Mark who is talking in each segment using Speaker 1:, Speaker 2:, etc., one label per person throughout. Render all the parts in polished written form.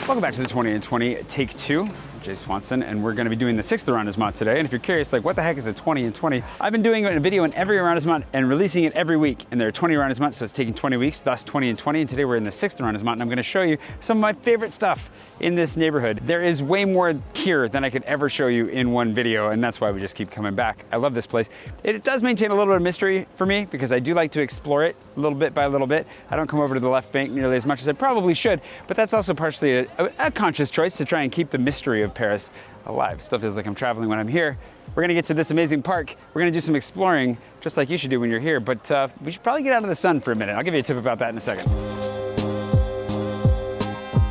Speaker 1: Welcome back to the 20 and 20 Take 2. Jay Swanson, and we're going to be doing the 6th arrondissement today. And if you're curious, like, what the heck is a 20 and 20? I've been doing a video in every arrondissement and releasing it every week. And there are 20 arrondissements, so it's taking 20 weeks, thus 20 and 20. And today we're in the 6th arrondissement, and I'm going to show you some of my favorite stuff in this neighborhood. There is way more here than I could ever show you in one video, and that's why we just keep coming back. I love this place. It does maintain a little bit of mystery for me because I do like to explore it a little bit by little bit. I don't come over to the left bank nearly as much as I probably should, but that's also partially a conscious choice to try and keep the mystery of Paris alive. Still feels like I'm traveling when I'm here. We're gonna get to this amazing park. We're gonna do some exploring, just like you should do when you're here, but we should probably get out of the sun for a minute. I'll give you a tip about that in a second.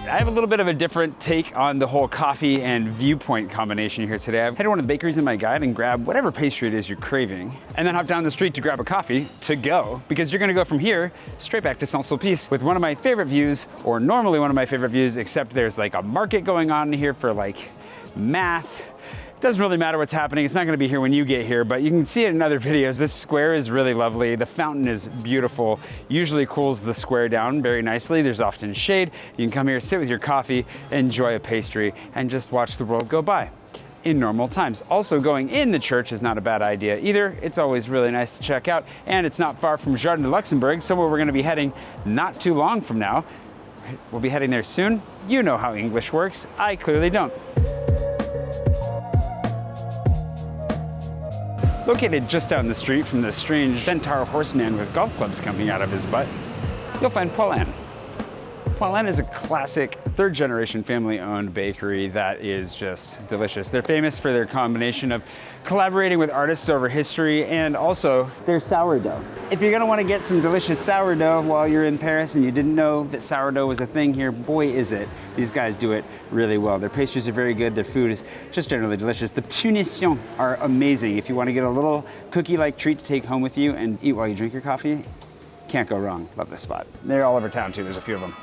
Speaker 1: I have a little bit of a different take on the whole coffee and viewpoint combination here today. I've headed to one of the bakeries in my guide and grab whatever pastry it is you're craving, and then hop down the street to grab a coffee to go, because you're gonna go from here straight back to Sulpice with one of my favorite views, or normally one of my favorite views, except there's like a market going on here for like math. It doesn't really matter what's happening. It's not gonna be here when you get here, but you can see it in other videos. This square is really lovely. The fountain is beautiful. Usually cools the square down very nicely. There's often shade. You can come here, sit with your coffee, enjoy a pastry, and just watch the world go by in normal times. Also, going in the church is not a bad idea either. It's always really nice to check out, and it's not far from Jardin de Luxembourg, somewhere we're gonna be heading not too long from now. We'll be heading there soon. You know how English works. I clearly don't. Located just down the street from the strange centaur horseman with golf clubs coming out of his butt, you'll find Poilâne. Poilâne is a classic third-generation family-owned bakery that is just delicious. They're famous for their combination of collaborating with artists over history and also their sourdough. If you're gonna wanna get some delicious sourdough while you're in Paris and you didn't know that sourdough was a thing here, boy is it. These guys do it really well. Their pastries are very good, their food is just generally delicious. The punitions are amazing. If you wanna get a little cookie-like treat to take home with you and eat while you drink your coffee, can't go wrong. Love this spot. They're all over town too, there's a few of them.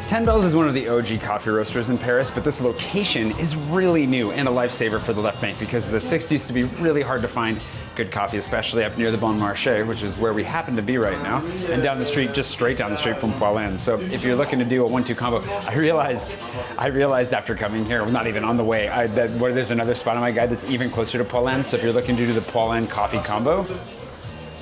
Speaker 1: Ten Bells is one of the OG coffee roasters in Paris, but this location is really new and a lifesaver for the left bank because the 6th used to be really hard to find good coffee, especially up near the Marché, which is where we happen to be right now, and down the street, just straight down the street from Poilâne. So if you're looking to do a 1-2 combo, I realized after coming here, not even on the way, there's another spot on my guide that's even closer to Poilâne. So if you're looking to do the Poilâne coffee combo,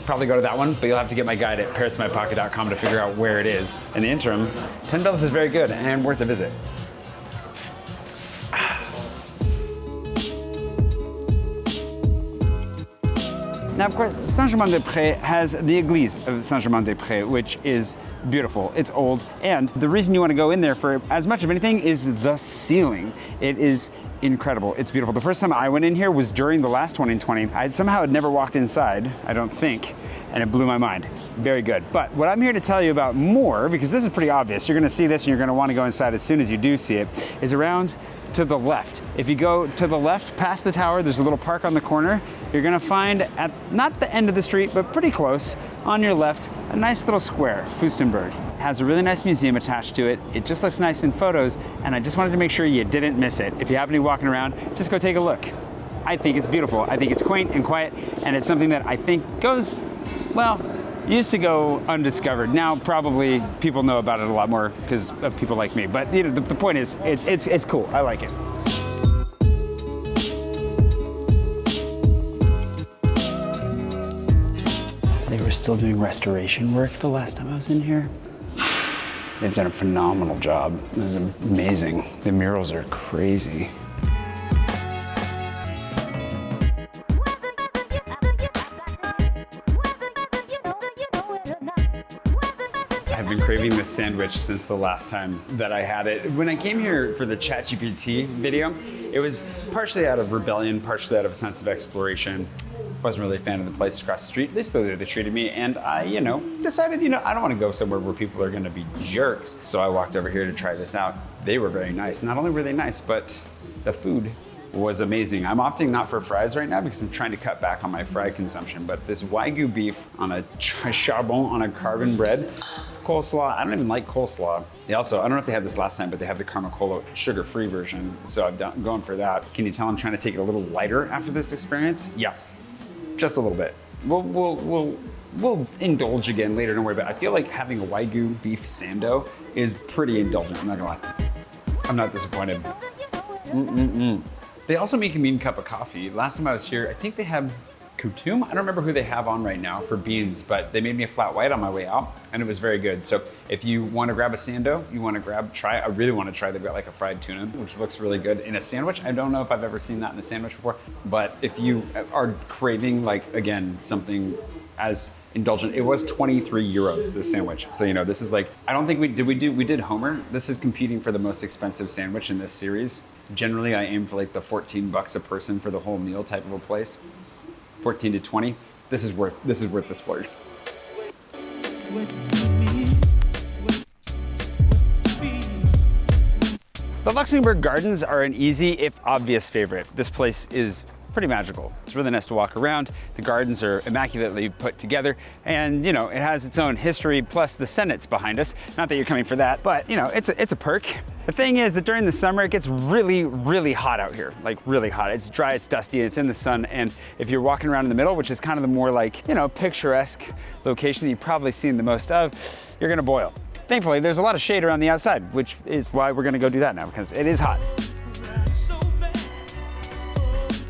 Speaker 1: probably go to that one, but you'll have to get my guide at parismypocket.com to figure out where it is. In the interim, 10 Bells is very good and worth a visit. Now, of course, Saint-Germain-des-Près has the Église of Saint-Germain-des-Près, which is beautiful. It's old, and the reason you want to go in there for as much of anything is the ceiling. It is incredible. It's beautiful. The first time I went in here was during the last 20 and 20. I somehow had never walked inside, I don't think, and it blew my mind. Very good. But what I'm here to tell you about more, because this is pretty obvious, you're gonna see this and you're gonna want to go inside as soon as you do see it, is around to the left. If you go to the left past the tower, there's a little park on the corner. You're gonna find at not the end of the street, but pretty close on your left, a nice little square, Fürstenberg. It has a really nice museum attached to it. It just looks nice in photos, and I just wanted to make sure you didn't miss it. If you happen to be walking around, just go take a look. I think it's beautiful. I think it's quaint and quiet, and it's something that I think goes, well, used to go undiscovered. Now probably people know about it a lot more because of people like me. But you know, the point is, it's cool. I like it. They were still doing restoration work the last time I was in here. They've done a phenomenal job. This is amazing. The murals are crazy. I've been craving this sandwich since the last time that I had it. When I came here for the ChatGPT video, it was partially out of rebellion, partially out of a sense of exploration. Wasn't really a fan of the place across the street, at least the way they treated me, and I, decided, I don't want to go somewhere where people are going to be jerks. So I walked over here to try this out. They were very nice. Not only were they nice, but the food was amazing. I'm opting not for fries right now because I'm trying to cut back on my fry consumption, but this Wagyu beef on a charbon on a carbon bread, coleslaw, I don't even like coleslaw. They also, I don't know if they had this last time, but they have the Carmacolo sugar-free version, so I'm going for that. Can you tell I'm trying to take it a little lighter after this experience? Yeah, just a little bit. We'll indulge again later, don't worry about it. I feel like having a Wagyu beef sando is pretty indulgent, I'm not gonna lie. I'm not disappointed. They also make a mean cup of coffee. Last time I was here, I think they have Kutum. I don't remember who they have on right now for beans, but they made me a flat white on my way out, and it was very good. So if you want to grab a sando, I really want to try, they've got like a fried tuna, which looks really good in a sandwich. I don't know if I've ever seen that in a sandwich before, but if you are craving, like, again, something as indulgent, it was 23 euros, this sandwich. So, you know, this is like, I don't think we did Homer. This is competing for the most expensive sandwich in this series. Generally, I aim for like the 14 bucks a person for the whole meal type of a place. 14 to 20. This is worth the splurge. The Luxembourg Gardens are an easy, if obvious, favorite. This place is pretty magical. It's really nice to walk around. The gardens are immaculately put together, and you know, it has its own history, plus the Senate's behind us. Not that you're coming for that, but you know, it's a perk. The thing is that during the summer, it gets really, really hot out here, like really hot. It's dry, it's dusty, it's in the sun, and if you're walking around in the middle, which is kind of the more like, you know, picturesque location that you've probably seen the most of, you're gonna boil. Thankfully, there's a lot of shade around the outside, which is why we're gonna go do that now, because it is hot.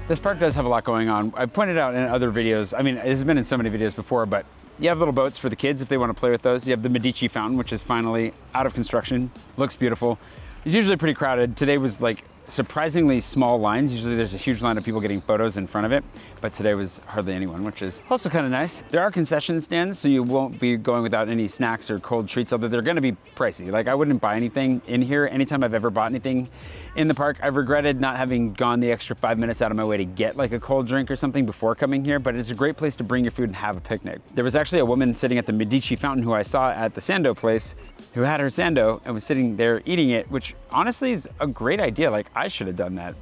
Speaker 1: This park does have a lot going on. I pointed out in other videos, I mean, it's been in so many videos before, but you have little boats for the kids if they want to play with those. You have the Medici fountain, which is finally out of construction. Looks beautiful. It's usually pretty crowded. Today was like surprisingly small lines. Usually there's a huge line of people getting photos in front of it, but today was hardly anyone, which is also kind of nice. There are concession stands, so you won't be going without any snacks or cold treats, although they're gonna be pricey. Like, I wouldn't buy anything in here. Anytime I've ever bought anything in the park, I've regretted not having gone the extra 5 minutes out of my way to get like a cold drink or something before coming here, but it's a great place to bring your food and have a picnic. There was actually a woman sitting at the Medici fountain who I saw at the Sando place, who had her Sando and was sitting there eating it, which honestly is a great idea. Like, I should have done that.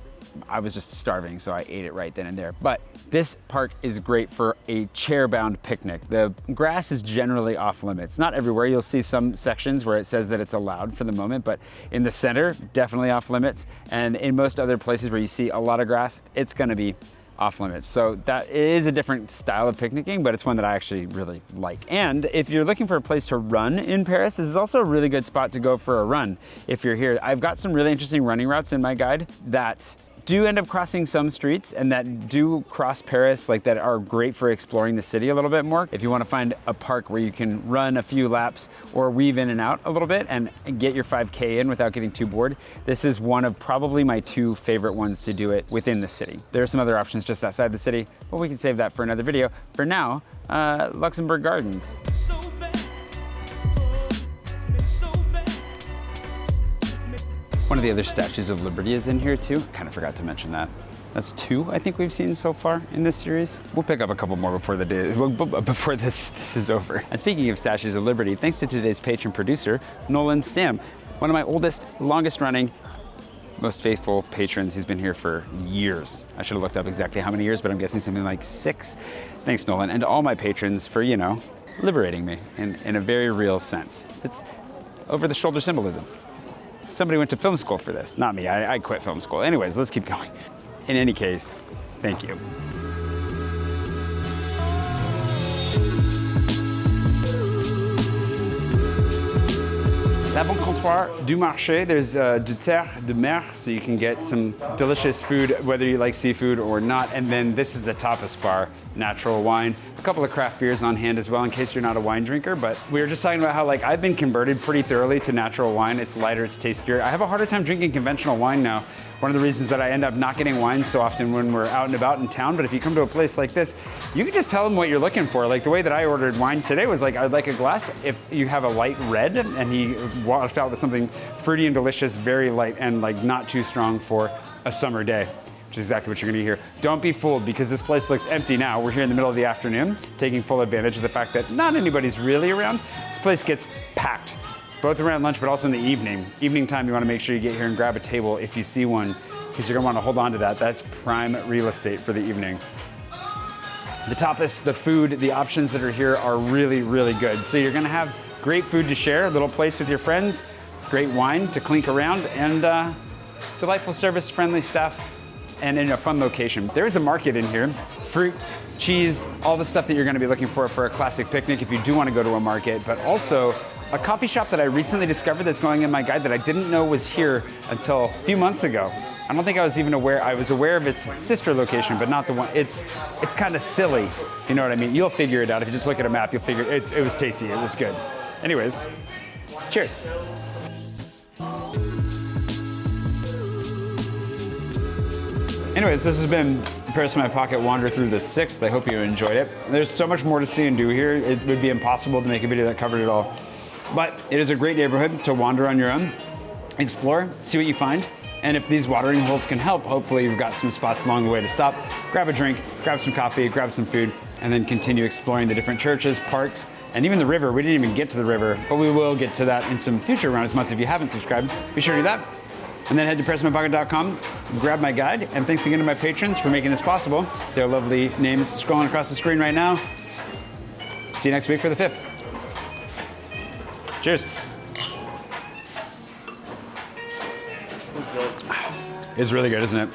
Speaker 1: I was just starving, so I ate it right then and there. But this park is great for a chair-bound picnic. The grass is generally off limits. Not everywhere. You'll see some sections where it says that it's allowed for the moment, but in the center, definitely off limits. And in most other places where you see a lot of grass, it's gonna be off limits. So that is a different style of picnicking, but it's one that I actually really like. And if you're looking for a place to run in Paris, this is also a really good spot to go for a run if you're here. I've got some really interesting running routes in my guide that do end up crossing some streets and that do cross Paris, like that are great for exploring the city a little bit more. If you want to find a park where you can run a few laps or weave in and out a little bit and get your 5K in without getting too bored, this is one of probably my 2 favorite ones to do it within the city. There are some other options just outside the city, but we can save that for another video. For now, Luxembourg Gardens. One of the other statues of Liberty is in here too. Kind of forgot to mention that. That's 2 I think we've seen so far in this series. We'll pick up a couple more before this is over. And speaking of statues of Liberty, thanks to today's patron producer, Nolan Stam, one of my oldest, longest running, most faithful patrons. He's been here for years. I should have looked up exactly how many years, but I'm guessing something like 6. Thanks, Nolan, and to all my patrons for, you know, liberating me in a very real sense. It's over-the-shoulder symbolism. Somebody went to film school for this, not me. I quit film school. Anyways, let's keep going. In any case, thank you. La Bon Comptoir du Marché. There's du terre, de mer, so you can get some delicious food, whether you like seafood or not. And then this is the tapas bar, natural wine. A couple of craft beers on hand as well, in case you're not a wine drinker. But we were just talking about how, like, I've been converted pretty thoroughly to natural wine. It's lighter, it's tastier. I have a harder time drinking conventional wine now. One of the reasons that I end up not getting wine so often when we're out and about in town, but if you come to a place like this, you can just tell them what you're looking for. Like the way that I ordered wine today was like, I'd like a glass if you have a light red, and he washed out with something fruity and delicious, very light and like not too strong for a summer day, which is exactly what you're gonna get here. Don't be fooled, because this place looks empty now. We're here in the middle of the afternoon, taking full advantage of the fact that not anybody's really around. This place gets packed, both around lunch, but also in the evening. Evening time, you wanna make sure you get here and grab a table if you see one, because you're gonna wanna hold on to that. That's prime real estate for the evening. The tapas, the food, the options that are here are really, really good. So you're gonna have great food to share, little plates with your friends, great wine to clink around, and delightful service, friendly staff, and in a fun location. There is a market in here. Fruit, cheese, all the stuff that you're gonna be looking for a classic picnic if you do wanna go to a market, but also a coffee shop that I recently discovered that's going in my guide that I didn't know was here until a few months ago. I don't think I was even aware. I was aware of its sister location, but not the one. It's kind of silly, you know what I mean? You'll figure it out. If you just look at a map, you'll figure it was tasty, it was good. Anyways, cheers. Anyways, this has been Paris in My Pocket Wander Through the 6th. I hope you enjoyed it. There's so much more to see and do here. It would be impossible to make a video that covered it all. But it is a great neighborhood to wander on your own, explore, see what you find. And if these watering holes can help, hopefully you've got some spots along the way to stop, grab a drink, grab some coffee, grab some food, and then continue exploring the different churches, parks, and even the river. We didn't even get to the river, but we will get to that in some future rounds months. If you haven't subscribed, be sure to do that. And then head to ParisInMyPocket.com, grab my guide, and thanks again to my patrons for making this possible. Their lovely names scrolling across the screen right now. See you next week for the 5th. Cheers. It's really good, isn't it?